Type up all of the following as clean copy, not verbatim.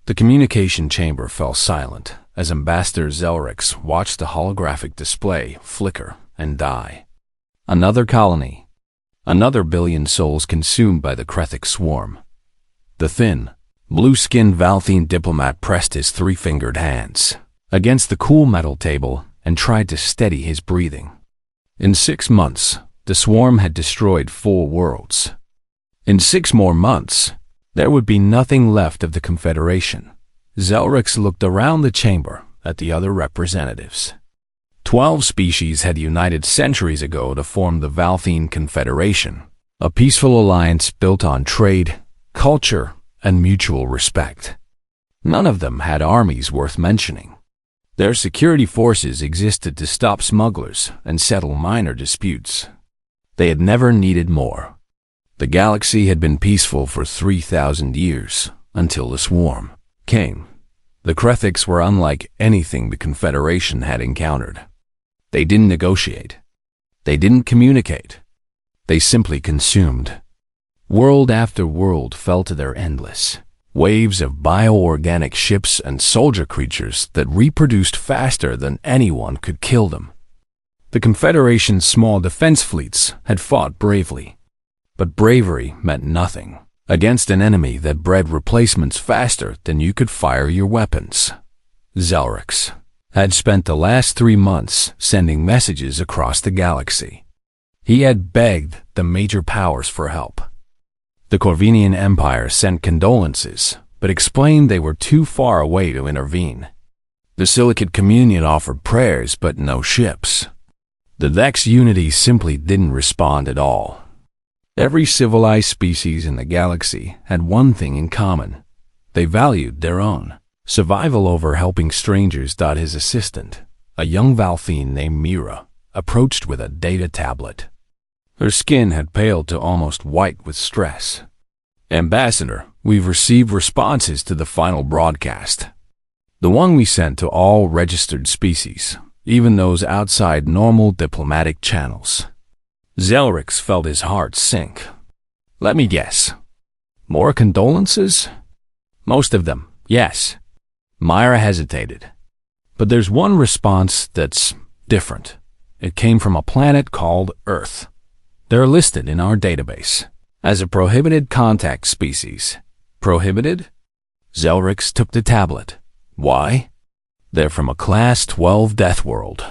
The communication chamber fell silent as Ambassador Zelrix watched the holographic display flicker and die. Another colony. Another billion souls consumed by the Krethic swarm. The thin, blue-skinned Valthene diplomat pressed his three-fingered hands against the cool metal table and tried to steady his breathing. In 6 months, the swarm had destroyed 4 worlds. In 6 more months, there would be nothing left of the Confederation. Zelrix looked around the chamber at the other representatives. 12 species had united centuries ago to form the Valthene Confederation, a peaceful alliance built on trade, culture, and mutual respect. None of them had armies worth mentioning. Their security forces existed to stop smugglers and settle minor disputes. They had never needed more. The galaxy had been peaceful for 3,000 years, until the swarm came. The Krethics were unlike anything the Confederation had encountered. They didn't negotiate. They didn't communicate. They simply consumed. World after world fell to their endless waves of bioorganic ships and soldier creatures that reproduced faster than anyone could kill them. The Confederation's small defense fleets had fought bravely. But bravery meant nothing against an enemy that bred replacements faster than you could fire your weapons. Zelrix had spent the last 3 months sending messages across the galaxy. He had begged the major powers for help. The Corvinian Empire sent condolences, but explained they were too far away to intervene. The Silicate Communion offered prayers, but no ships. The Vex Unity simply didn't respond at all. Every civilized species in the galaxy had one thing in common. They valued their own survival over helping strangers. His assistant, a young Valthene named Mira, approached with a data tablet. Her skin had paled to almost white with stress. "Ambassador, we've received responses to the final broadcast. The one we sent to all registered species, even those outside normal diplomatic channels." Zelrix felt his heart sink. "Let me guess. More condolences?" "Most of them, yes." Myra hesitated. "But there's one response that's different. It came from a planet called Earth. They're listed in our database as a prohibited contact species." "Prohibited?" Zelrix took the tablet. "Why?" "They're from a Class 12 death world.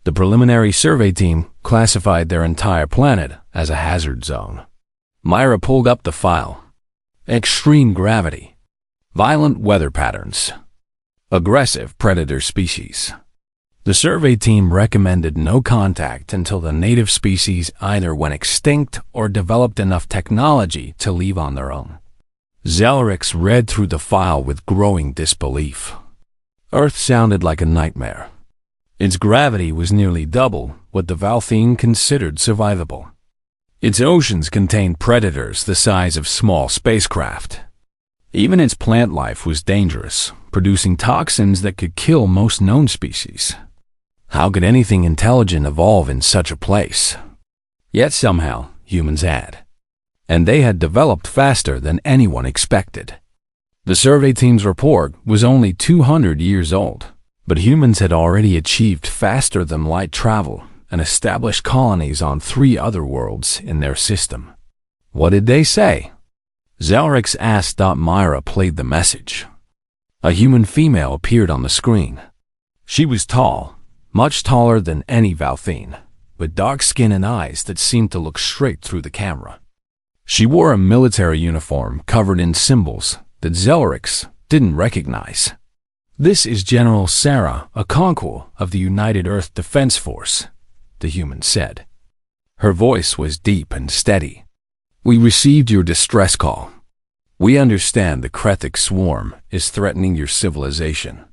The preliminary survey team classified their entire planet as a hazard zone." Myra pulled up the file. "Extreme gravity. Violent weather patterns. Aggressive predator species. The survey team recommended no contact until the native species either went extinct or developed enough technology to leave on their own." Zelrix read through the file with growing disbelief. Earth sounded like a nightmare. Its gravity was nearly double what the Valthene considered survivable. Its oceans contained predators the size of small spacecraft. Even its plant life was dangerous, producing toxins that could kill most known species. How could anything intelligent evolve in such a place? Yet somehow, humans had. And they had developed faster than anyone expected. The survey team's report was only 200 years old, but humans had already achieved faster than light travel and established colonies on 3 other worlds in their system. "What did they say?" Zelrix asked. Myra played the message. A human female appeared on the screen. She was tall, much taller than any Valthene, with dark skin and eyes that seemed to look straight through the camera. She wore a military uniform covered in symbols that Zelrix didn't recognize. "This is General Sarah, a conqueror of the United Earth Defense Force," the human said. Her voice was deep and steady. "We received your distress call. We understand the Krethic swarm is threatening your civilization.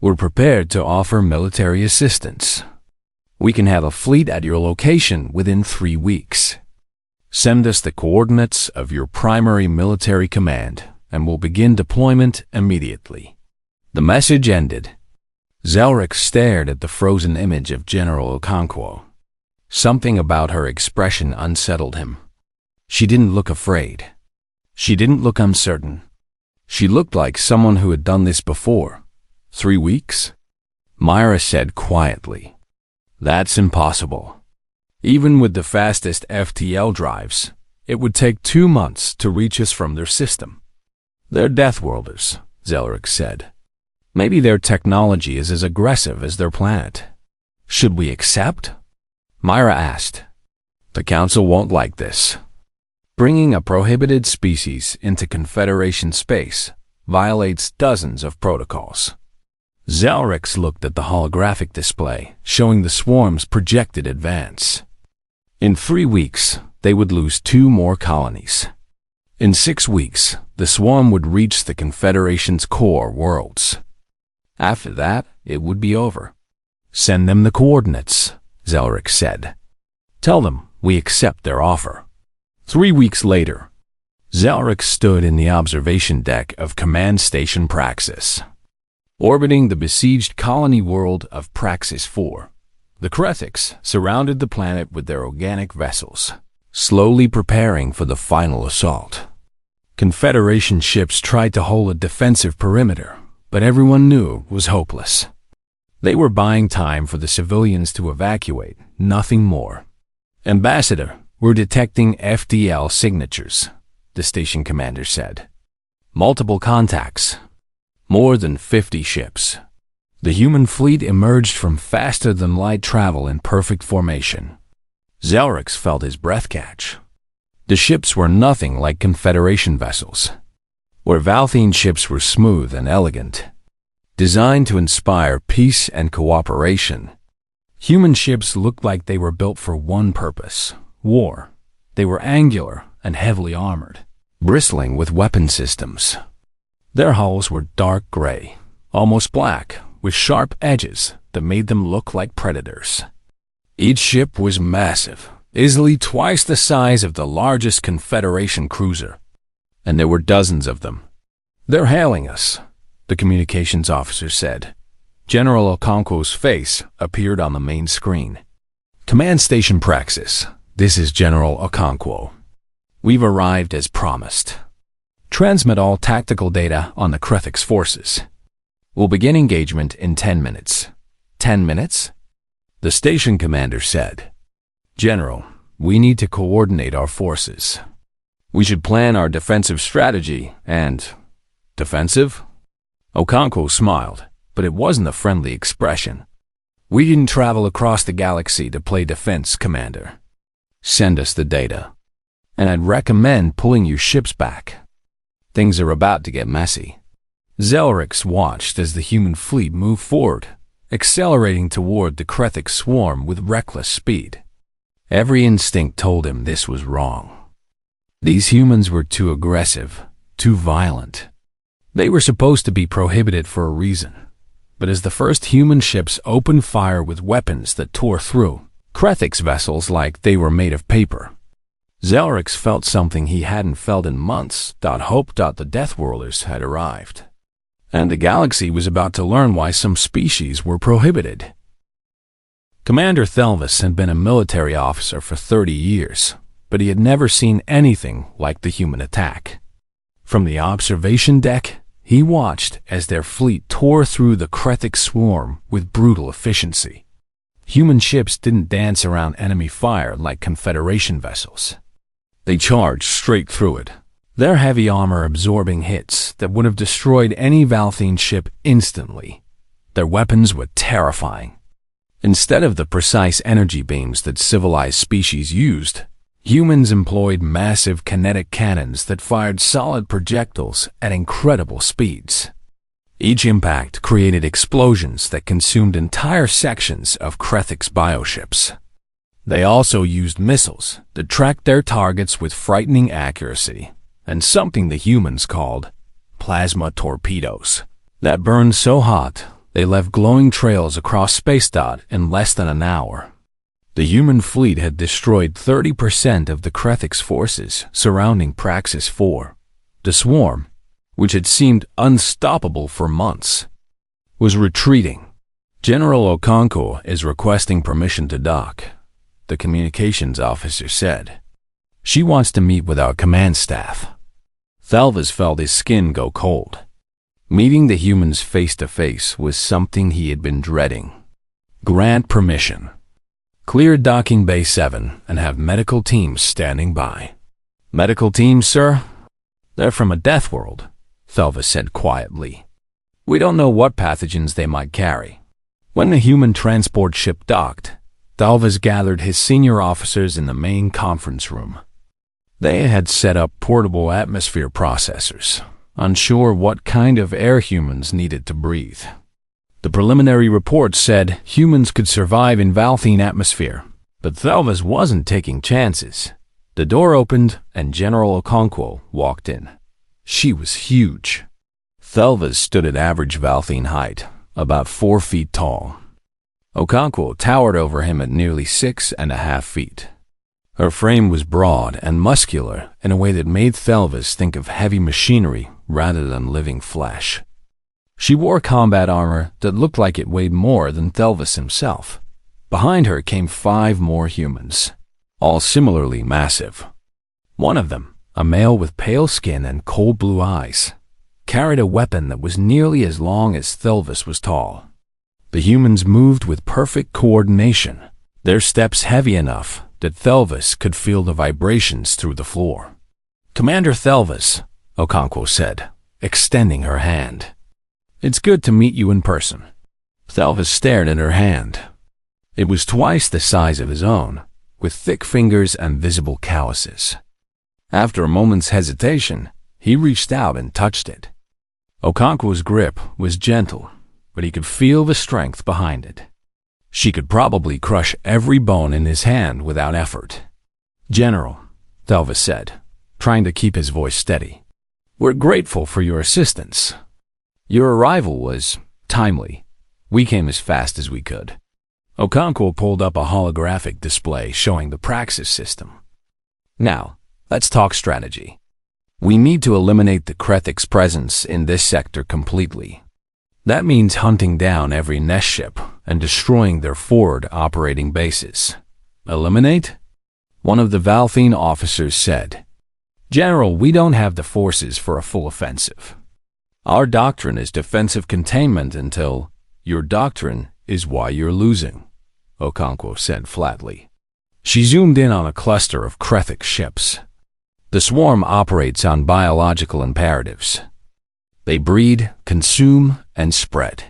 We're prepared to offer military assistance. We can have a fleet at your location within 3 weeks. Send us the coordinates of your primary military command, and we'll begin deployment immediately." The message ended. Zelrix stared at the frozen image of General Okonkwo. Something about her expression unsettled him. She didn't look afraid. She didn't look uncertain. She looked like someone who had done this before. 3 weeks? Myra said quietly. That's impossible. Even with the fastest FTL drives, it would take 2 months to reach us from their system. They're Deathworlders, Zelric said. Maybe their technology is as aggressive as their planet. Should we accept? Myra asked. The Council won't like this. Bringing a prohibited species into Confederation space violates dozens of protocols. Zelrix looked at the holographic display, showing the swarm's projected advance. In 3 weeks, they would lose 2 more colonies. In 6 weeks, the swarm would reach the Confederation's core worlds. After that, it would be over. Send them the coordinates, Zelrix said. Tell them we accept their offer. 3 weeks later, Zelrix stood in the observation deck of Command Station Praxis. Orbiting the besieged colony world of Praxis 4, the Krethiks surrounded the planet with their organic vessels, slowly preparing for the final assault. Confederation ships tried to hold a defensive perimeter, but everyone knew it was hopeless. They were buying time for the civilians to evacuate, nothing more. Ambassador, we're detecting FDL signatures, the station commander said. Multiple contacts. More than 50 ships. The human fleet emerged from faster-than-light travel in perfect formation. Zelrix felt his breath catch. The ships were nothing like Confederation vessels, where Valthene ships were smooth and elegant, designed to inspire peace and cooperation. Human ships looked like they were built for one purpose: war. They were angular and heavily armored, bristling with weapon systems. Their hulls were dark gray, almost black, with sharp edges that made them look like predators. Each ship was massive, easily twice the size of the largest Confederation cruiser, and there were dozens of them. They're hailing us, the communications officer said. General Okonkwo's face appeared on the main screen. Command Station Praxis, this is General Okonkwo. We've arrived as promised. Transmit all tactical data on the Krethix forces. We'll begin engagement in 10 minutes. 10 minutes? The station commander said. General, we need to coordinate our forces. We should plan our defensive strategy and... Defensive? Okonkwo smiled, but it wasn't a friendly expression. We didn't travel across the galaxy to play defense, Commander. Send us the data. And I'd recommend pulling your ships back. Things are about to get messy. Zelrix watched as the human fleet moved forward, accelerating toward the Krethic swarm with reckless speed. Every instinct told him this was wrong. These humans were too aggressive, too violent. They were supposed to be prohibited for a reason. But as the first human ships opened fire with weapons that tore through Krethic's vessels like they were made of paper, Zelrix felt something he hadn't felt in months. Hope the Deathworlders had arrived. And the galaxy was about to learn why some species were prohibited. Commander Thelvis had been a military officer for 30 years, but he had never seen anything like the human attack. From the observation deck, he watched as their fleet tore through the Krethic swarm with brutal efficiency. Human ships didn't dance around enemy fire like Confederation vessels. They charged straight through it, their heavy armor absorbing hits that would have destroyed any Valthene ship instantly. Their weapons were terrifying. Instead of the precise energy beams that civilized species used, humans employed massive kinetic cannons that fired solid projectiles at incredible speeds. Each impact created explosions that consumed entire sections of Krethic's bioships. They also used missiles that tracked their targets with frightening accuracy, and something the humans called plasma torpedoes that burned so hot they left glowing trails across space in less than an hour. The human fleet had destroyed 30% of the Krethic's forces surrounding Praxis 4. The swarm, which had seemed unstoppable for months, was retreating. General Okonkwo is requesting permission to dock, the communications officer said. She wants to meet with our command staff. Thelvis felt his skin go cold. Meeting the humans face to face was something he had been dreading. Grant permission. Clear docking bay 7 and have medical teams standing by. Medical teams, sir? They're from a death world, Thelvis said quietly. We don't know what pathogens they might carry. When the human transport ship docked, Thelvis gathered his senior officers in the main conference room. They had set up portable atmosphere processors, unsure what kind of air humans needed to breathe. The preliminary report said humans could survive in Valthene atmosphere, but Thelvis wasn't taking chances. The door opened and General Okonkwo walked in. She was huge. Thelvis stood at average Valthene height, about 4 feet tall. Okonkwo towered over him at nearly 6.5 feet. Her frame was broad and muscular in a way that made Thelvis think of heavy machinery rather than living flesh. She wore combat armor that looked like it weighed more than Thelvis himself. Behind her came 5 more humans, all similarly massive. One of them, a male with pale skin and cold blue eyes, carried a weapon that was nearly as long as Thelvis was tall. The humans moved with perfect coordination, their steps heavy enough that Thelvis could feel the vibrations through the floor. Commander Thelvis, Okonkwo said, extending her hand. It's good to meet you in person. Thelvis stared at her hand. It was twice the size of his own, with thick fingers and visible calluses. After a moment's hesitation, he reached out and touched it. Okonkwo's grip was gentle, but he could feel the strength behind it. She could probably crush every bone in his hand without effort. General, Thelvis said, trying to keep his voice steady. We're grateful for your assistance. Your arrival was timely. We came as fast as we could. Okonkwo pulled up a holographic display showing the Praxis system. Now, let's talk strategy. We need to eliminate the Krethik's presence in this sector completely. That means hunting down every nest ship and destroying their forward operating bases. Eliminate? One of the Valthene officers said. General, we don't have the forces for a full offensive. Our doctrine is defensive containment until your doctrine is why you're losing, Okonkwo said flatly. She zoomed in on a cluster of Krethik ships. The swarm operates on biological imperatives. They breed, consume, and spread.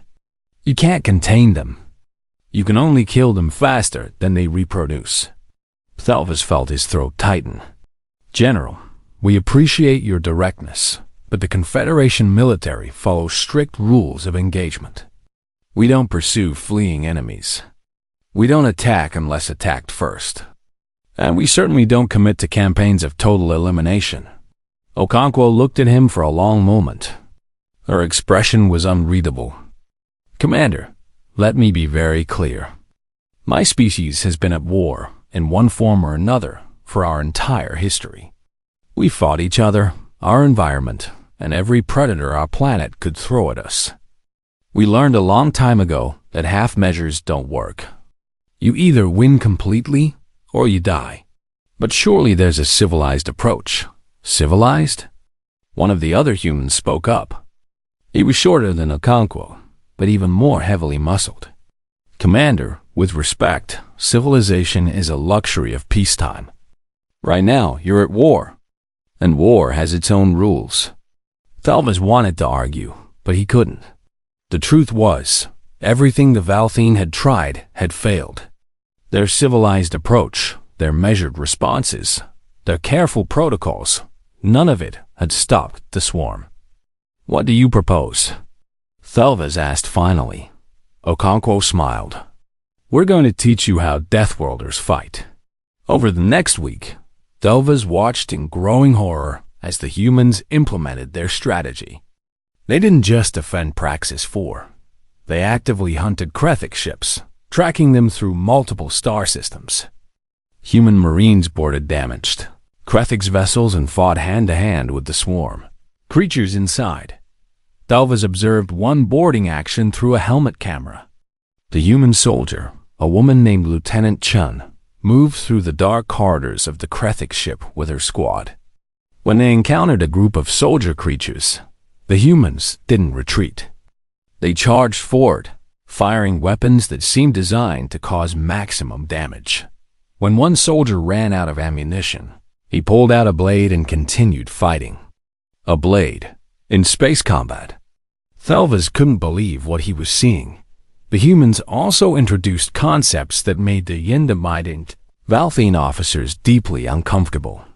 You can't contain them. You can only kill them faster than they reproduce. Thelvis felt his throat tighten. General, we appreciate your directness, but the Confederation military follows strict rules of engagement. We don't pursue fleeing enemies. We don't attack unless attacked first. And we certainly don't commit to campaigns of total elimination. Okonkwo looked at him for a long moment. Her expression was unreadable. Commander, let me be very clear. My species has been at war, in one form or another, for our entire history. We fought each other, our environment, and every predator our planet could throw at us. We learned a long time ago that half measures don't work. You either win completely, or you die. But surely there's a civilized approach. Civilized? One of the other humans spoke up. He was shorter than Okonkwo, but even more heavily muscled. Commander, with respect, civilization is a luxury of peacetime. Right now, you're at war, and war has its own rules. Thelvis wanted to argue, but he couldn't. The truth was, everything the Valthene had tried had failed. Their civilized approach, their measured responses, their careful protocols, none of it had stopped the swarm. What do you propose? Thelvis asked finally. Okonkwo smiled. We're going to teach you how Deathworlders fight. Over the next week, Thelvis watched in growing horror as the humans implemented their strategy. They didn't just defend Praxis 4. They actively hunted Krethik ships, tracking them through multiple star systems. Human marines boarded damaged Krethik's vessels and fought hand-to-hand with the swarm. Creatures inside. Thelvis observed one boarding action through a helmet camera. The human soldier, a woman named Lieutenant Chun, moved through the dark corridors of the Krethik ship with her squad. When they encountered a group of soldier creatures, the humans didn't retreat. They charged forward, firing weapons that seemed designed to cause maximum damage. When one soldier ran out of ammunition, he pulled out a blade and continued fighting. A blade in space combat. Thelvis couldn't believe what he was seeing. The humans also introduced concepts that made the Yindamite Valthene officers deeply uncomfortable.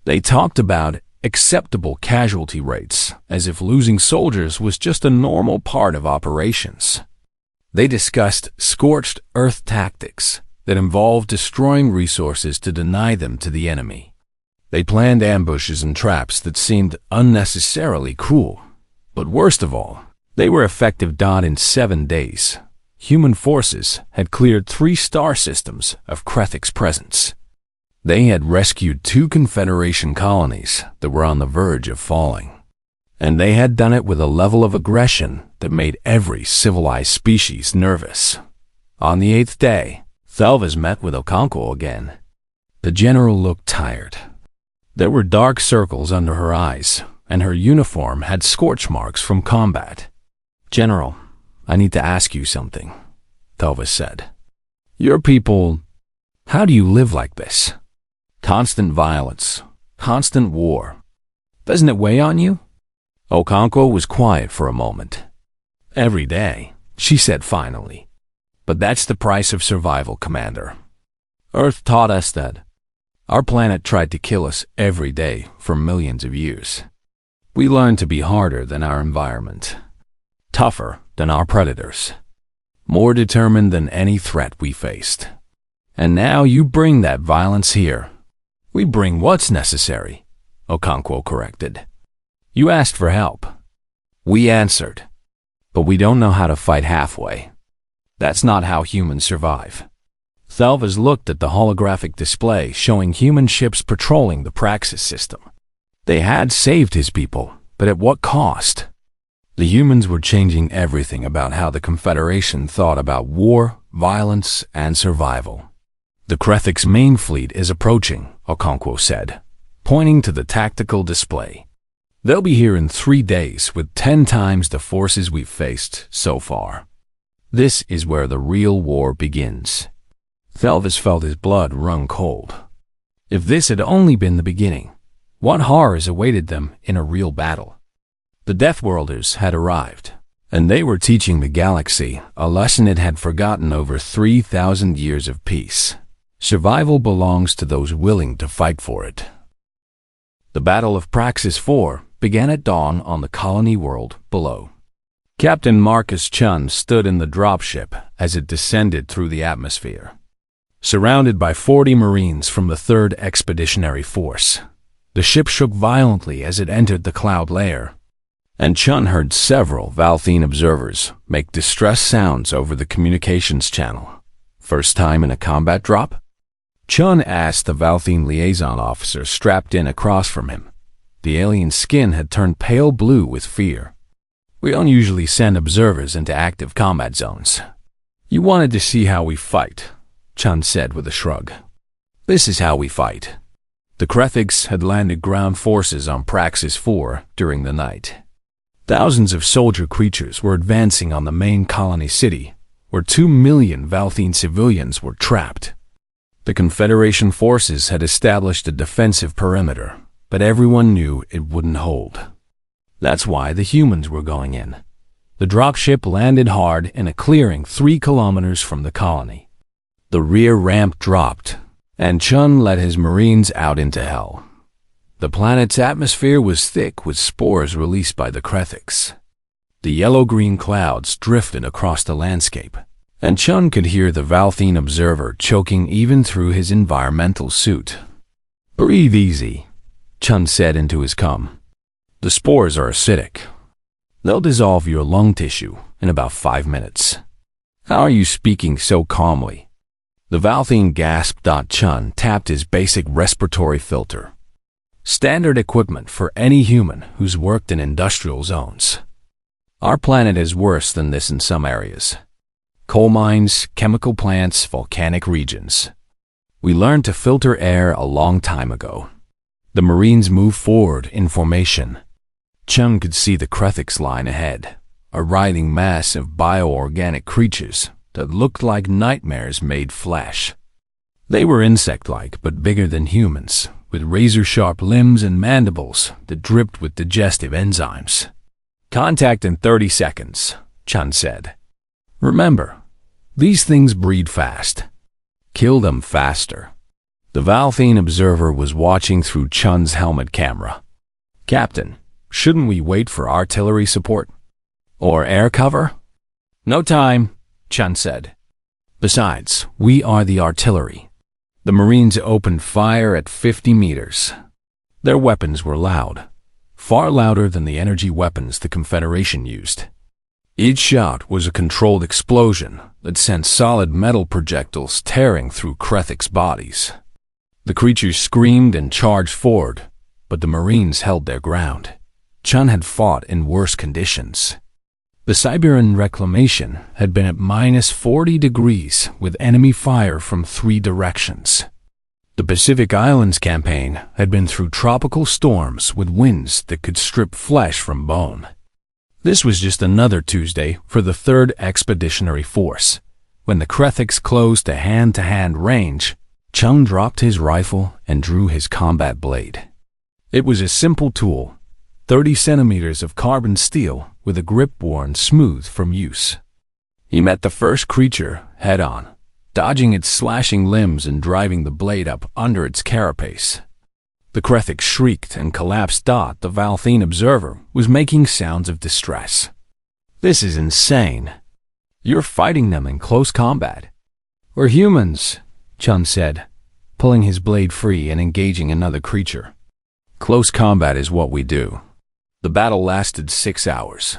They talked about acceptable casualty rates, as if losing soldiers was just a normal part of operations. They discussed scorched earth tactics that involved destroying resources to deny them to the enemy. They planned ambushes and traps that seemed unnecessarily cruel. But worst of all, they were effective. In 7 days, human forces had cleared 3 star systems of Krethik's presence. They had rescued 2 Confederation colonies that were on the verge of falling. And they had done it with a level of aggression that made every civilized species nervous. On the 8th day, Thelvis met with Okonkwo again. The general looked tired. There were dark circles under her eyes, and her uniform had scorch marks from combat. "General, I need to ask you something," Thelvis said. "Your people, how do you live like this? Constant violence, constant war. Doesn't it weigh on you?" Okonkwo was quiet for a moment. "Every day," she said finally. "But that's the price of survival, Commander. Earth taught us that. Our planet tried to kill us every day for millions of years. We learned to be harder than our environment, tougher than our predators, more determined than any threat we faced. And now you bring that violence here." "We bring what's necessary," Okonkwo corrected. "You asked for help. We answered. But we don't know how to fight halfway. That's not how humans survive." Thelvis looked at the holographic display showing human ships patrolling the Praxis system. They had saved his people, but at what cost? The humans were changing everything about how the Confederation thought about war, violence, and survival. "The Krethik's main fleet is approaching," Okonkwo said, pointing to the tactical display. "They'll be here in 3 days with 10 times the forces we've faced so far. This is where the real war begins." Thelvis felt his blood run cold. If this had only been the beginning, what horrors awaited them in a real battle? The Deathworlders had arrived, and they were teaching the galaxy a lesson it had forgotten over 3,000 years of peace. Survival belongs to those willing to fight for it. The Battle of Praxis 4 began at dawn on the colony world below. Captain Marcus Chun stood in the dropship as it descended through the atmosphere. Surrounded by 40 Marines from the 3rd Expeditionary Force, the ship shook violently as it entered the cloud layer, and Chun heard several Valthene observers make distress sounds over the communications channel. "First time in a combat drop?" Chun asked the Valthene liaison officer strapped in across from him. The alien's skin had turned pale blue with fear. "We don't usually send observers into active combat zones." "You wanted to see how we fight," Chun said with a shrug. "This is how we fight." The Krethiks had landed ground forces on Praxis 4 during the night. Thousands of soldier creatures were advancing on the main colony city, where 2 million Valthene civilians were trapped. The Confederation forces had established a defensive perimeter, but everyone knew it wouldn't hold. That's why the humans were going in. The dropship landed hard in a clearing 3 kilometers from the colony. The rear ramp dropped, and Chun led his Marines out into hell. The planet's atmosphere was thick with spores released by the Krethiks. The yellow-green clouds drifted across the landscape, and Chun could hear the Valthene observer choking even through his environmental suit. "Breathe easy," Chun said into his comm. "The spores are acidic. They'll dissolve your lung tissue in about 5 minutes." "How are you speaking so calmly?" The Valthene gasped. Chun tapped his basic respiratory filter. Standard equipment for any human who's worked in industrial zones. Our planet is worse than this in some areas. Coal mines, chemical plants, volcanic regions. We learned to filter air a long time ago. The Marines moved forward in formation. Chun could see the Krethics line ahead, a writhing mass of bioorganic creatures that looked like nightmares made flesh. They were insect-like but bigger than humans, with razor-sharp limbs and mandibles that dripped with digestive enzymes. "Contact in 30 seconds, Chun said. "Remember, these things breed fast. Kill them faster." The Valthene observer was watching through Chun's helmet camera. "Captain, shouldn't we wait for artillery support? Or air cover?" "No time," Chun said. "Besides, we are the artillery." The Marines opened fire at 50 meters. Their weapons were loud, far louder than the energy weapons the Confederation used. Each shot was a controlled explosion that sent solid metal projectiles tearing through Krethics' bodies. The creatures screamed and charged forward, but the Marines held their ground. Chun had fought in worse conditions. The Siberian reclamation had been at -40 degrees with enemy fire from 3 directions. The Pacific Islands campaign had been through tropical storms with winds that could strip flesh from bone. This was just another Tuesday for the 3rd Expeditionary Force. When the Krethics closed to hand-to-hand range, Chun dropped his rifle and drew his combat blade. It was a simple tool, 30 centimeters of carbon steel with a grip worn smooth from use. He met the first creature head-on, dodging its slashing limbs and driving the blade up under its carapace. The Krethic shrieked and collapsed. The Valthene observer was making sounds of distress. "This is insane. You're fighting them in close combat." "We're humans," Chun said, pulling his blade free and engaging another creature. "Close combat is what we do." The battle lasted 6 hours.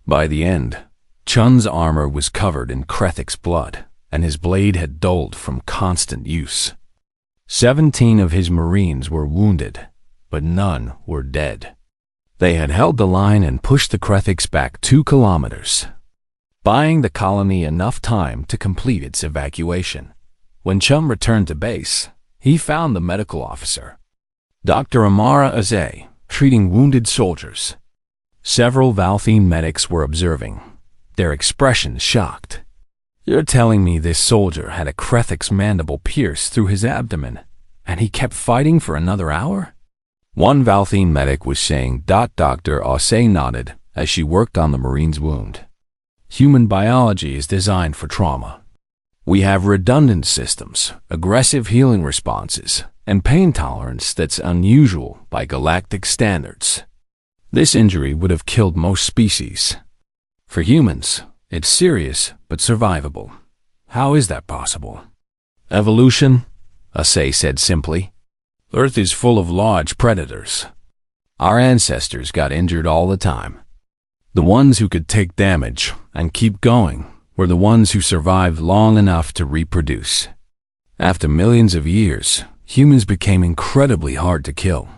By the end, Chun's armor was covered in Krethic's blood, and his blade had dulled from constant use. 17 of his Marines were wounded, but none were dead. They had held the line and pushed the Krethics back 2 kilometers, buying the colony enough time to complete its evacuation. When Chun returned to base, he found the medical officer, Dr. Amara Azay, treating wounded soldiers. Several Valthene medics were observing, their expressions shocked. "You're telling me this soldier had a Krethic's mandible pierced through his abdomen, and he kept fighting for another hour?" One Valthene medic was saying. Dr. Azay nodded as she worked on the Marine's wound. "Human biology is designed for trauma. We have redundant systems, aggressive healing responses, and pain tolerance that's unusual by galactic standards. This injury would have killed most species. For humans, it's serious but survivable. How is that possible?" "Evolution," Azay said simply. "Earth is full of large predators. Our ancestors got injured all the time. The ones who could take damage and keep going were the ones who survived long enough to reproduce. After millions of years, humans became incredibly hard to kill."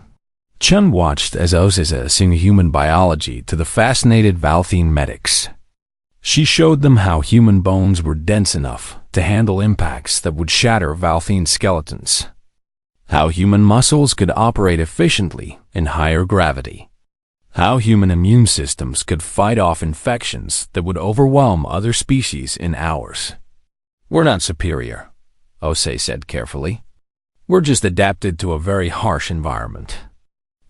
Chun watched as Oziza sang human biology to the fascinated Valthene medics. She showed them how human bones were dense enough to handle impacts that would shatter Valthene skeletons, how human muscles could operate efficiently in higher gravity, how human immune systems could fight off infections that would overwhelm other species in hours. "We're not superior," Azay said carefully. "We're just adapted to a very harsh environment.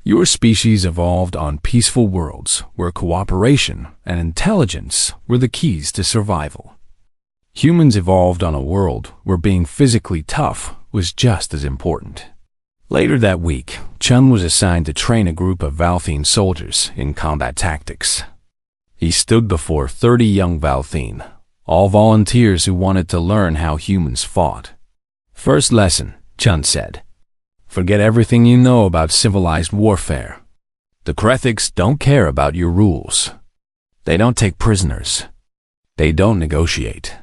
Your species evolved on peaceful worlds where cooperation and intelligence were the keys to survival. Humans evolved on a world where being physically tough was just as important." Later that week, Chun was assigned to train a group of Valthene soldiers in combat tactics. He stood before 30 young Valthene, all volunteers who wanted to learn how humans fought. "First lesson," Chun said. "Forget everything you know about civilized warfare. The Krethics don't care about your rules. They don't take prisoners. They don't negotiate.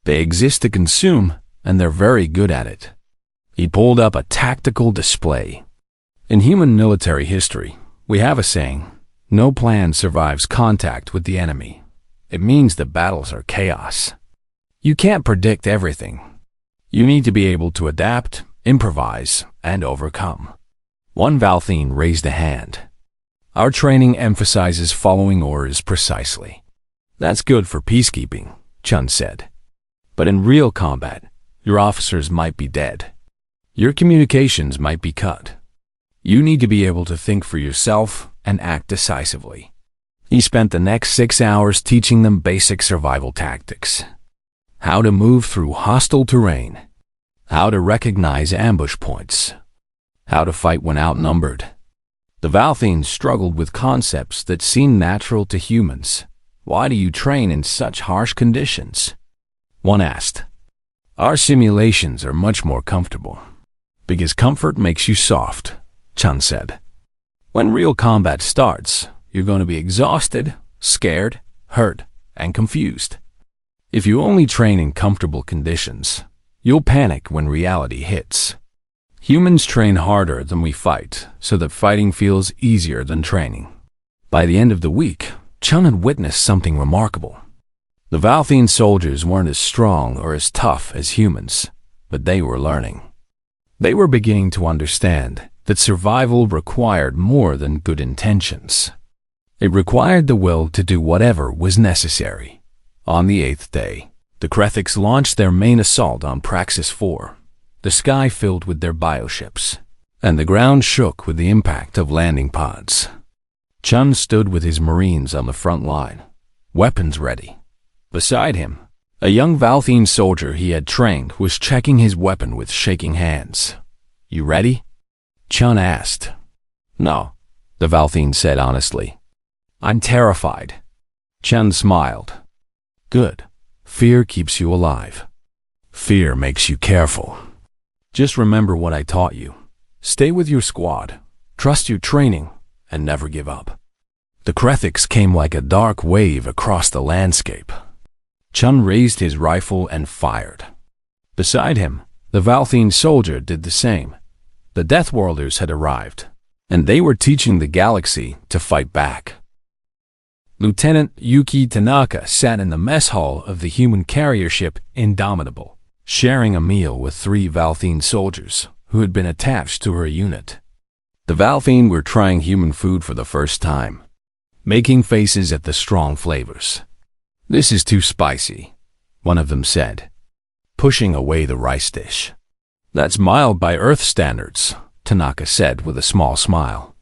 They exist to consume, and they're very good at it." He pulled up a tactical display. In human military history, we have a saying, "No plan survives contact with the enemy." It means that battles are chaos. You can't predict everything. You need to be able to adapt, improvise, and overcome. One Valthine raised a hand. Our training emphasizes following orders precisely. That's good for peacekeeping, Chun said. But in real combat, your officers might be dead. Your communications might be cut. You need to be able to think for yourself and act decisively. He spent the next 6 hours teaching them basic survival tactics. How to move through hostile terrain. How to recognize ambush points. How to fight when outnumbered. The Valthines struggled with concepts that seemed natural to humans. Why do you train in such harsh conditions? One asked. Our simulations are much more comfortable. Because comfort makes you soft, Chun said. When real combat starts, you're going to be exhausted, scared, hurt, and confused. If you only train in comfortable conditions, you'll panic when reality hits. Humans train harder than we fight, so that fighting feels easier than training. By the end of the week, Chun had witnessed something remarkable. The Valthine soldiers weren't as strong or as tough as humans, but they were learning. They were beginning to understand that survival required more than good intentions. It required the will to do whatever was necessary. On the 8th day, the Krethiks launched their main assault on Praxis 4. The sky filled with their bioships, and the ground shook with the impact of landing pods. Chun stood with his Marines on the front line, weapons ready. Beside him, a young Valthine soldier he had trained was checking his weapon with shaking hands. You ready? Chun asked. No, the Valthine said honestly. I'm terrified. Chun smiled. Good. Fear keeps you alive. Fear makes you careful. Just remember what I taught you. Stay with your squad, trust your training, and never give up. The Krethiks came like a dark wave across the landscape. Chun raised his rifle and fired. Beside him, the Valthine soldier did the same. The Deathworlders had arrived, and they were teaching the galaxy to fight back. Lieutenant Yuki Tanaka sat in the mess hall of the human carrier ship Indomitable, sharing a meal with 3 Valthine soldiers who had been attached to her unit. The Valthine were trying human food for the first time, making faces at the strong flavors. This is too spicy, one of them said, pushing away the rice dish. That's mild by Earth standards, Tanaka said with a small smile.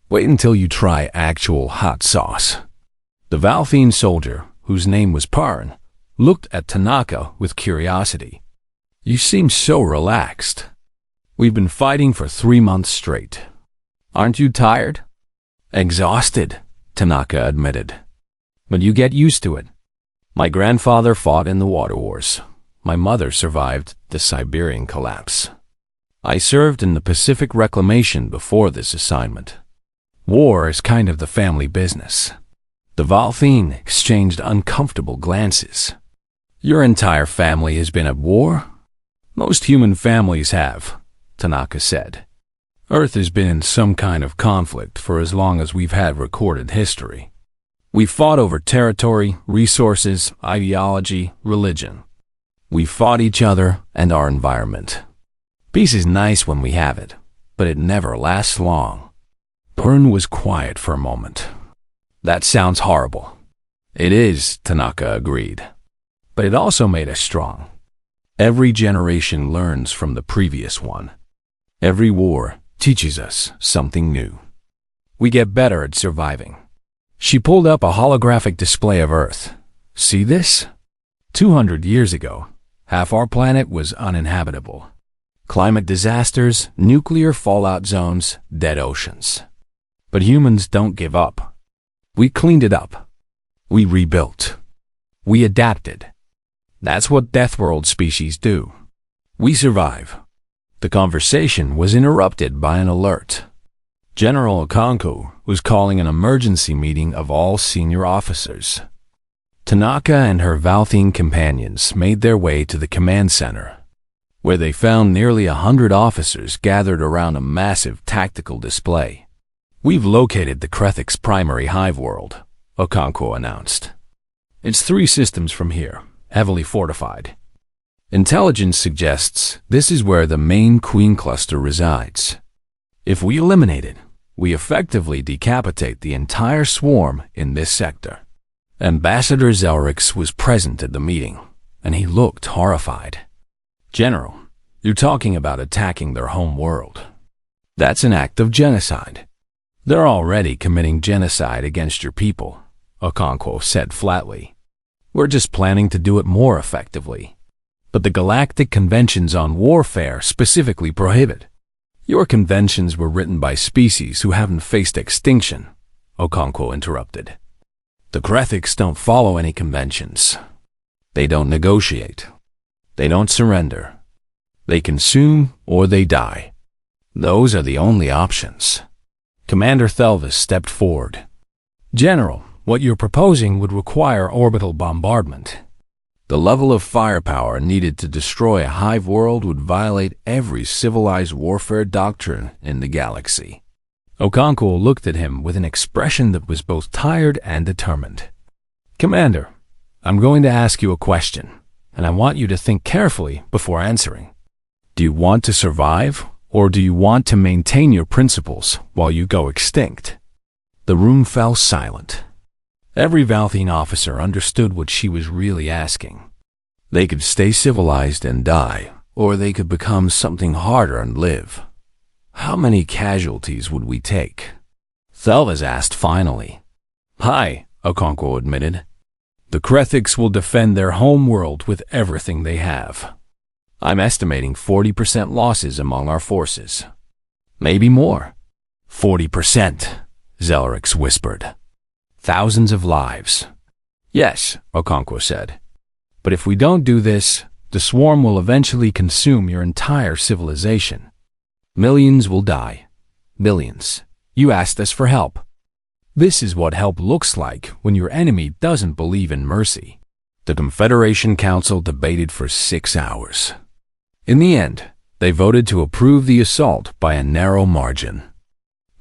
Wait until you try actual hot sauce. The Valthine soldier, whose name was Parn, looked at Tanaka with curiosity. You seem so relaxed. We've been fighting for 3 months straight. Aren't you tired? Exhausted, Tanaka admitted. But you get used to it. My grandfather fought in the water wars. My mother survived the Siberian collapse. I served in the Pacific Reclamation before this assignment. War is kind of the family business. The Valthine exchanged uncomfortable glances. Your entire family has been at war? Most human families have, Tanaka said. Earth has been in some kind of conflict for as long as we've had recorded history. We've fought over territory, resources, ideology, religion. We've fought each other and our environment. Peace is nice when we have it, but it never lasts long. Pern was quiet for a moment. That sounds horrible. It is, Tanaka agreed. But it also made us strong. Every generation learns from the previous one. Every war teaches us something new. We get better at surviving. She pulled up a holographic display of Earth. See this? 200 years ago, half our planet was uninhabitable. Climate disasters, nuclear fallout zones, dead oceans. But humans don't give up. We cleaned it up. We rebuilt. We adapted. That's what Deathworld species do. We survive. The conversation was interrupted by an alert. General Okonkwo was calling an emergency meeting of all senior officers. Tanaka and her Valthine companions made their way to the command center, where they found nearly 100 officers gathered around a massive tactical display. We've located the Krethik's primary hive world, Okonkwo announced. It's 3 systems from here, heavily fortified. Intelligence suggests this is where the main queen cluster resides. If we eliminate it, we effectively decapitate the entire swarm in this sector. Ambassador Zelrix was present at the meeting, and he looked horrified. General, you're talking about attacking their home world. That's an act of genocide. They're already committing genocide against your people, Okonkwo said flatly. We're just planning to do it more effectively. But the Galactic Conventions on Warfare specifically prohibit. Your conventions were written by species who haven't faced extinction, Okonkwo interrupted. The Krethiks don't follow any conventions. They don't negotiate. They don't surrender. They consume or they die. Those are the only options. Commander Thelvis stepped forward. General, what you're proposing would require orbital bombardment. The level of firepower needed to destroy a hive world would violate every civilized warfare doctrine in the galaxy. Okonkwo looked at him with an expression that was both tired and determined. Commander, I'm going to ask you a question, and I want you to think carefully before answering. Do you want to survive, or do you want to maintain your principles while you go extinct? The room fell silent. Every Valthine officer understood what she was really asking. They could stay civilized and die, or they could become something harder and live. How many casualties would we take? Thelvis asked finally. Hi, Okonkwo admitted. The Krethiks will defend their home world with everything they have. I'm estimating 40% losses among our forces. Maybe more. 40%, Zelrix whispered. Thousands of lives. Yes, Okonkwo said. But if we don't do this, the swarm will eventually consume your entire civilization. Millions will die. Billions. You asked us for help. This is what help looks like when your enemy doesn't believe in mercy. The Confederation Council debated for 6 hours. In the end, they voted to approve the assault by a narrow margin.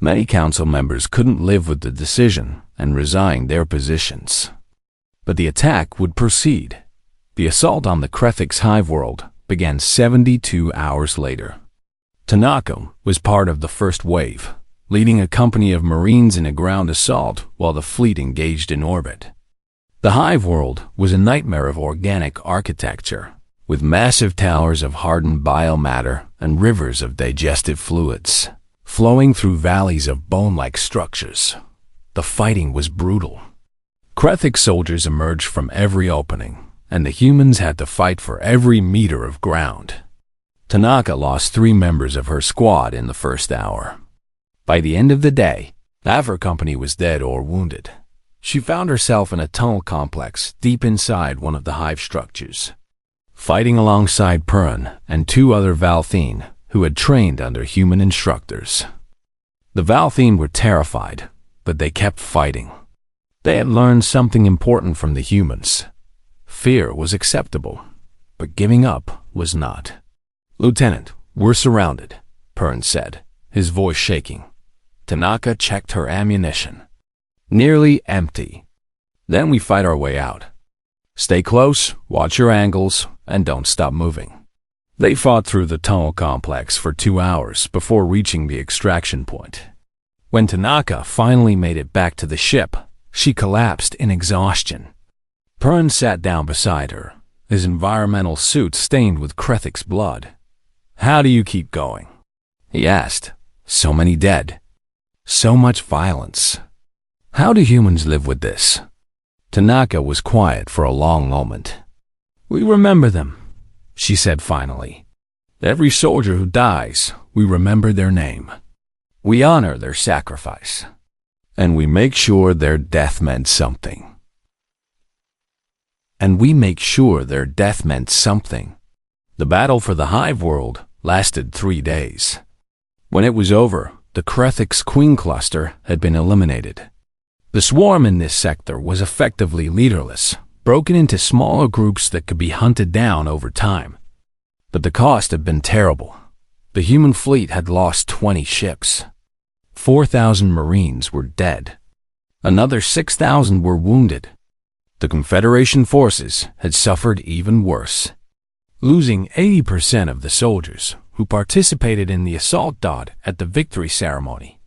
Many council members couldn't live with the decision and resigned their positions. But the attack would proceed. The assault on the Krethiks' hive world began 72 hours later. Tanaka was part of the first wave, leading a company of Marines in a ground assault while the fleet engaged in orbit. The hive world was a nightmare of organic architecture, with massive towers of hardened biomatter and rivers of digestive fluids, flowing through valleys of bone-like structures. The fighting was brutal. Krethik soldiers emerged from every opening, and the humans had to fight for every meter of ground. Tanaka lost 3 members of her squad in the first hour. By the end of the day, half her company was dead or wounded. She found herself in a tunnel complex deep inside one of the hive structures, fighting alongside Purin and 2 other Valthine who had trained under human instructors. The Valthine were terrified, but they kept fighting. They had learned something important from the humans. Fear was acceptable, but giving up was not. Lieutenant, we're surrounded, Purin said, his voice shaking. Tanaka checked her ammunition. Nearly empty. Then we fight our way out. Stay close, watch your angles, and don't stop moving. They fought through the tunnel complex for 2 hours before reaching the extraction point. When Tanaka finally made it back to the ship, she collapsed in exhaustion. Purin sat down beside her, his environmental suit stained with Krethik's blood. How do you keep going? He asked. So many dead. So much violence. How do humans live with this? Tanaka was quiet for a long moment. We remember them, she said finally. Every soldier who dies, we remember their name. We honor their sacrifice. And we make sure their death meant something. The battle for the hive world lasted 3 days. When it was over, the Krethik's queen cluster had been eliminated. The swarm in this sector was effectively leaderless, broken into smaller groups that could be hunted down over time. But the cost had been terrible. The human fleet had lost 20 ships. 4,000 Marines were dead. Another 6,000 were wounded. The Confederation forces had suffered even worse, losing 80% of the soldiers, who participated in the assault at the victory ceremony.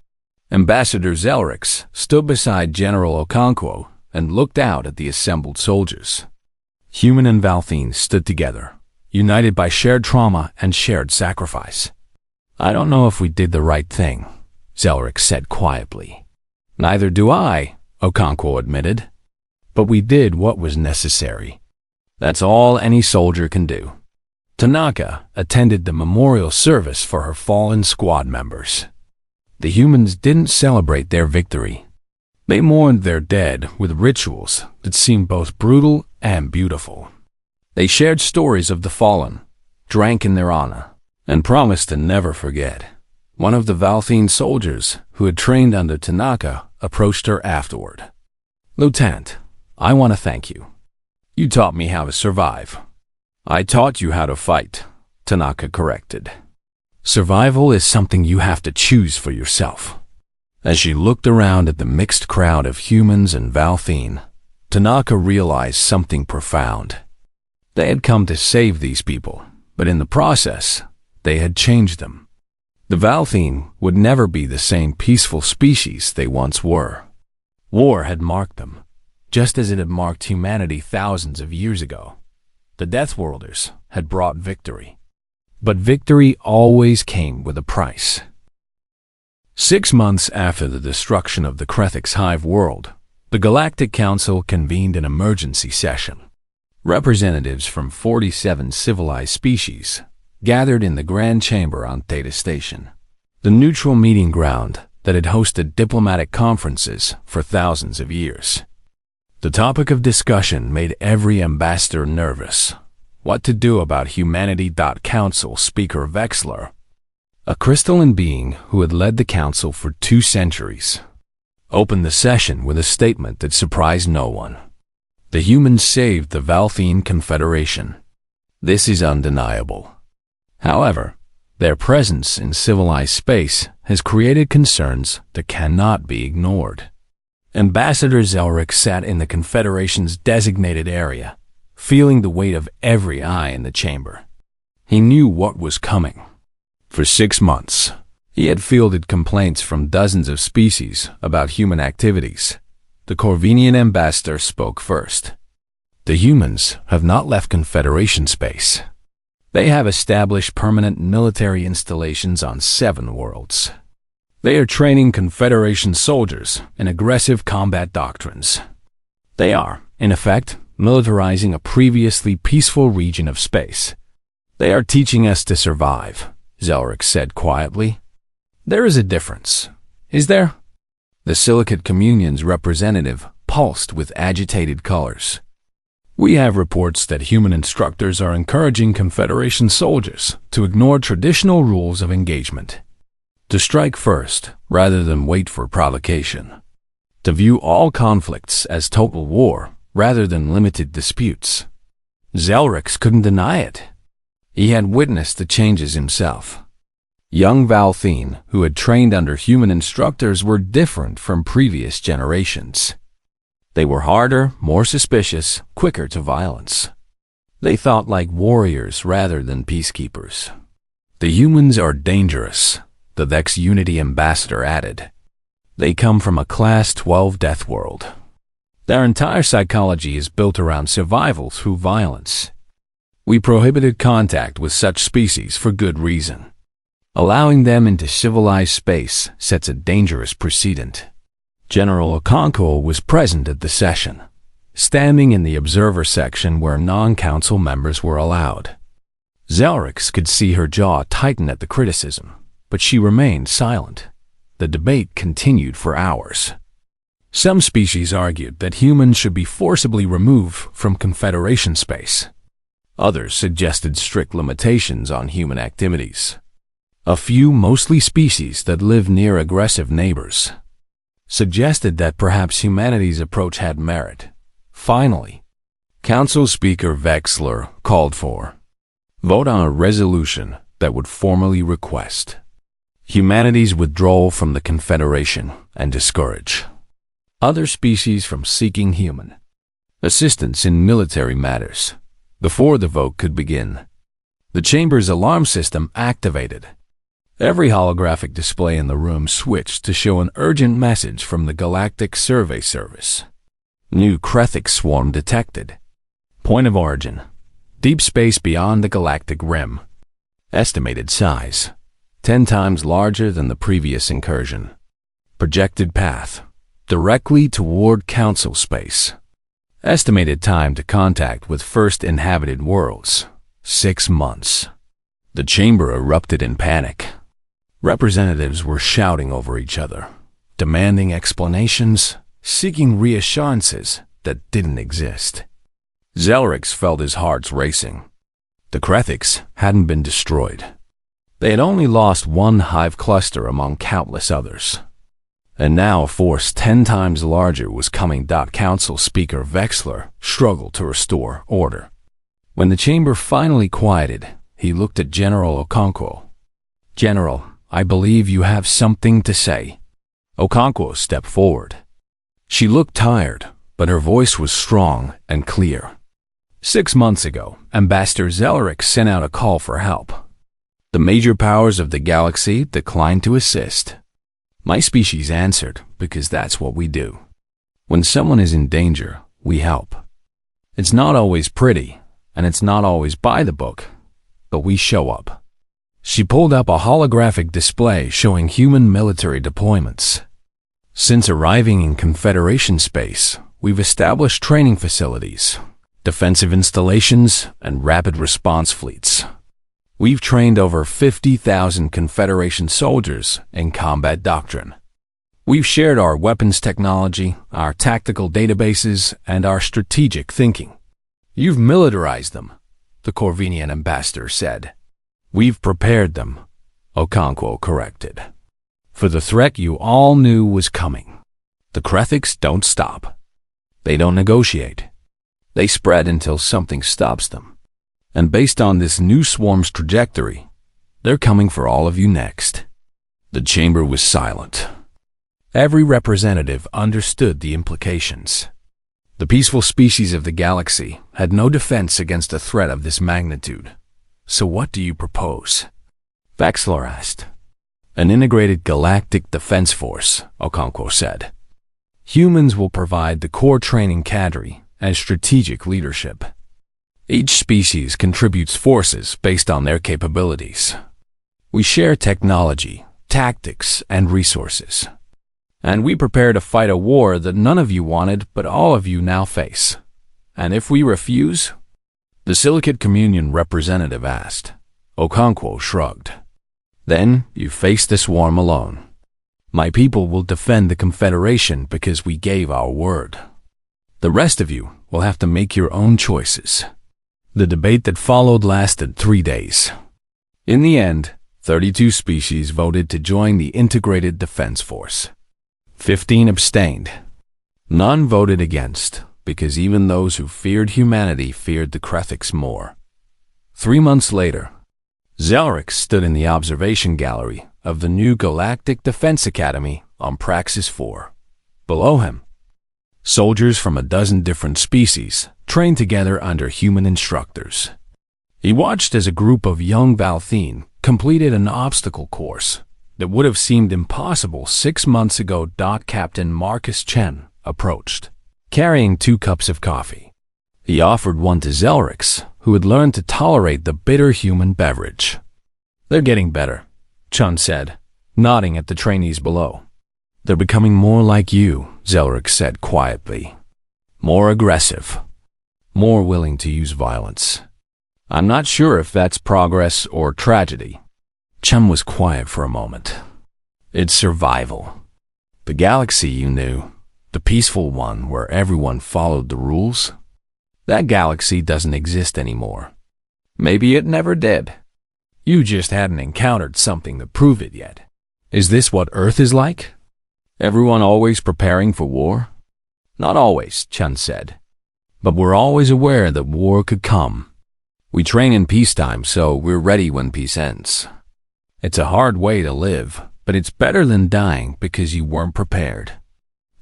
Ambassador Zelrix stood beside General Okonkwo and looked out at the assembled soldiers. Human and Valthine stood together, united by shared trauma and shared sacrifice. "I don't know if we did the right thing," Zelrix said quietly. "Neither do I," Okonkwo admitted. "But we did what was necessary. That's all any soldier can do." Tanaka attended the memorial service for her fallen squad members. The humans didn't celebrate their victory. They mourned their dead with rituals that seemed both brutal and beautiful. They shared stories of the fallen, drank in their honor, and promised to never forget. One of the Valthine soldiers who had trained under Tanaka approached her afterward. "Lieutenant, I want to thank you. You taught me how to survive." "I taught you how to fight," Tanaka corrected. "Survival is something you have to choose for yourself." As she looked around at the mixed crowd of humans and Valthine, Tanaka realized something profound. They had come to save these people, but in the process, they had changed them. The Valthine would never be the same peaceful species they once were. War had marked them, just as it had marked humanity thousands of years ago. The Deathworlders had brought victory. But victory always came with a price. 6 months after the destruction of the Krethix Hive world, the Galactic Council convened an emergency session. Representatives from 47 civilized species gathered in the Grand Chamber on Theta Station, the neutral meeting ground that had hosted diplomatic conferences for thousands of years. The topic of discussion made every ambassador nervous. What to do about humanity. Council Speaker Vexler, a crystalline being who had led the council for 2 centuries, opened the session with a statement that surprised no one. "The humans saved the Valthine Confederation. This is undeniable. However, their presence in civilized space has created concerns that cannot be ignored." Ambassador Zelrix sat in the Confederation's designated area, feeling the weight of every eye in the chamber. He knew what was coming. For 6 months, he had fielded complaints from dozens of species about human activities. The Corvinian ambassador spoke first. "The humans have not left Confederation space. They have established permanent military installations on 7 worlds. They are training Confederation soldiers in aggressive combat doctrines. They are, in effect, militarizing a previously peaceful region of space. They are teaching us to survive," Zelrix said quietly. "There is a difference, is there?" The Silicate Communion's representative pulsed with agitated colors. "We have reports that human instructors are encouraging Confederation soldiers to ignore traditional rules of engagement, to strike first rather than wait for provocation, to view all conflicts as total war rather than limited disputes." Zelrix couldn't deny it. He had witnessed the changes himself. Young Valthine, who had trained under human instructors, were different from previous generations. They were harder, more suspicious, quicker to violence. They thought like warriors rather than peacekeepers. "The humans are dangerous," the Vex Unity ambassador added. "They come from a Class 12 death world. Their entire psychology is built around survival through violence. We prohibited contact with such species for good reason. Allowing them into civilized space sets a dangerous precedent." General Okonkwo was present at the session, standing in the observer section where non-council members were allowed. Zelrix could see her jaw tighten at the criticism, but she remained silent. The debate continued for hours. Some species argued that humans should be forcibly removed from Confederation space. Others suggested strict limitations on human activities. A few, mostly species that live near aggressive neighbors, suggested that perhaps humanity's approach had merit. Finally, Council Speaker Vexler called for vote on a resolution that would formally request humanity's withdrawal from the Confederation and discourage other species from seeking human assistance in military matters. Before the vote could begin, The chamber's alarm system activated. Every holographic display in the room switched to show an urgent message from the Galactic Survey Service. New Krethix swarm detected. Point of origin: deep space beyond the galactic rim. Estimated size: 10 times larger than the previous incursion. Projected path: directly toward Council space. Estimated time to contact with first inhabited worlds: 6 months. The chamber erupted in panic. Representatives were shouting over each other, demanding explanations, seeking reassurances that didn't exist. Zelrix felt his heart racing. The Krethix hadn't been destroyed. They had only lost one hive cluster among countless others. And now a force 10 times larger was coming. Council Speaker Vexler struggled to restore order. When the chamber finally quieted, he looked at General Okonkwo. "General, I believe you have something to say." Okonkwo stepped forward. She looked tired, but her voice was strong and clear. 6 months ago, Ambassador Zelrix sent out a call for help. The major powers of the galaxy declined to assist. My species answered because that's what we do. When someone is in danger, we help. It's not always pretty, and it's not always by the book, but we show up. She pulled up a holographic display showing human military deployments. Since arriving in Confederation space, we've established training facilities, defensive installations, and rapid response fleets. We've trained over 50,000 Confederation soldiers in combat doctrine. We've shared our weapons technology, our tactical databases, and our strategic thinking. You've militarized them, the Corvinian ambassador said. We've prepared them, Okonkwo corrected, for the threat you all knew was coming. The Krethix don't stop. They don't negotiate. They spread until something stops them. And based on this new swarm's trajectory, they're coming for all of you next. The chamber was silent. Every representative understood the implications. The peaceful species of the galaxy had no defense against a threat of this magnitude. So what do you propose? Vexler asked. An integrated galactic defense force, Okonkwo said. Humans will provide the core training cadre and strategic leadership. Each species contributes forces based on their capabilities. We share technology, tactics, and resources. And we prepare to fight a war that none of you wanted but all of you now face. And if we refuse? The Silicate Communion representative asked. Okonkwo shrugged. Then you face the swarm alone. My people will defend the Confederation because we gave our word. The rest of you will have to make your own choices. The debate that followed lasted 3 days. In the end, 32 species voted to join the Integrated Defense Force. 15 abstained. None voted against, because even those who feared humanity feared the Krethix more. 3 months later, Zelrix stood in the observation gallery of the new Galactic Defense Academy on Praxis 4. Below him, soldiers from a dozen different species trained together under human instructors. He watched as a group of young Valthene completed an obstacle course that would have seemed impossible 6 months ago. Captain Marcus Chen approached, carrying 2 cups of coffee. He offered one to Zelrix, who had learned to tolerate the bitter human beverage. They're getting better, Chen said, nodding at the trainees below. They're becoming more like you, Zelrix said quietly. More aggressive. More willing to use violence. I'm not sure if that's progress or tragedy. Chen was quiet for a moment. It's survival. The galaxy you knew, the peaceful one where everyone followed the rules, that galaxy doesn't exist anymore. Maybe it never did. You just hadn't encountered something to prove it yet. Is this what Earth is like? Everyone always preparing for war? Not always, Chen said. But we're always aware that war could come. We train in peacetime, so we're ready when peace ends. It's a hard way to live, but it's better than dying because you weren't prepared.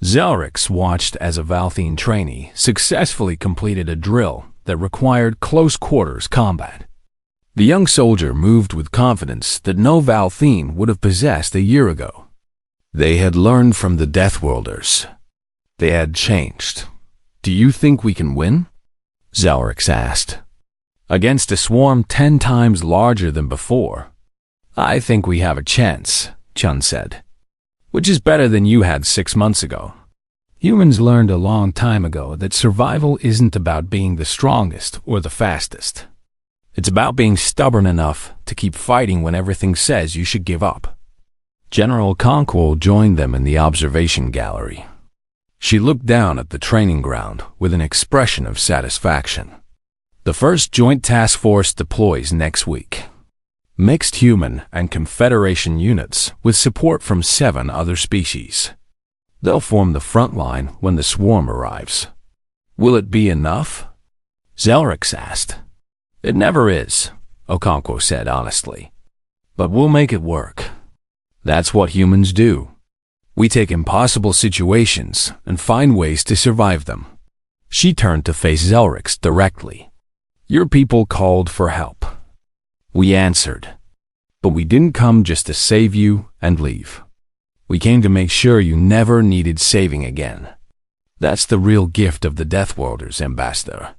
Zelrix watched as a Valthene trainee successfully completed a drill that required close-quarters combat. The young soldier moved with confidence that no Valthene would have possessed a year ago. They had learned from the Deathworlders. They had changed. "Do you think we can win?" Zelrix asked. "Against a swarm 10 times larger than before. I think we have a chance," Chun said. "Which is better than you had 6 months ago." Humans learned a long time ago that survival isn't about being the strongest or the fastest. It's about being stubborn enough to keep fighting when everything says you should give up. General Conquo joined them in the observation gallery. She looked down at the training ground with an expression of satisfaction. "The first Joint Task Force deploys next week. Mixed human and Confederation units with support from 7 other species. They'll form the front line when the swarm arrives." "Will it be enough?" Zelrix asked. "It never is," Okonkwo said honestly. "But we'll make it work. That's what humans do. We take impossible situations and find ways to survive them." She turned to face Zelrix directly. "Your people called for help. We answered. But we didn't come just to save you and leave. We came to make sure you never needed saving again. That's the real gift of the Deathworlders, Ambassador.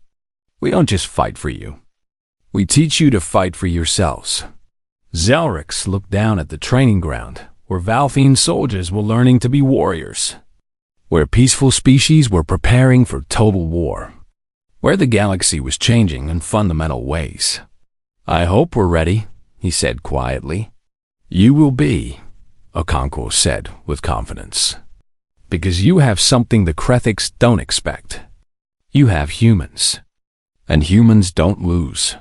We don't just fight for you. We teach you to fight for yourselves." Zelrix looked down at the training ground, where Valthene soldiers were learning to be warriors, where peaceful species were preparing for total war, where the galaxy was changing in fundamental ways. "I hope we're ready," he said quietly. "You will be," Okonkwo said with confidence, "because you have something the Krethiks don't expect. You have humans, and humans don't lose."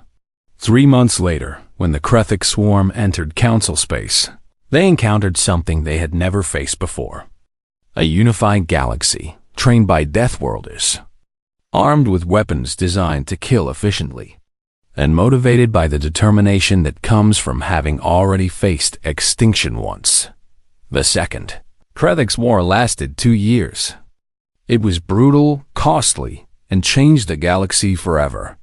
3 months later, when the Krethik swarm entered Council space, they encountered something they had never faced before. A unified galaxy, trained by Deathworlders, armed with weapons designed to kill efficiently, and motivated by the determination that comes from having already faced extinction once. The Second Krethik's War lasted 2 years. It was brutal, costly, and changed the galaxy forever.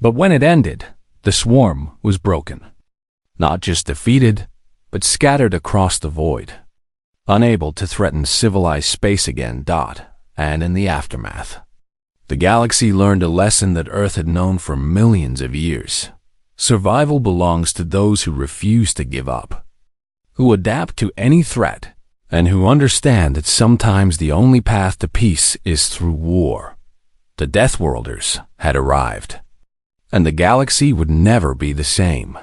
But when it ended, the swarm was broken. Not just defeated, but scattered across the void, unable to threaten civilized space again. And in the aftermath, the galaxy learned a lesson that Earth had known for millions of years. Survival belongs to those who refuse to give up, who adapt to any threat, and who understand that sometimes the only path to peace is through war. The Deathworlders had arrived, and the galaxy would never be the same.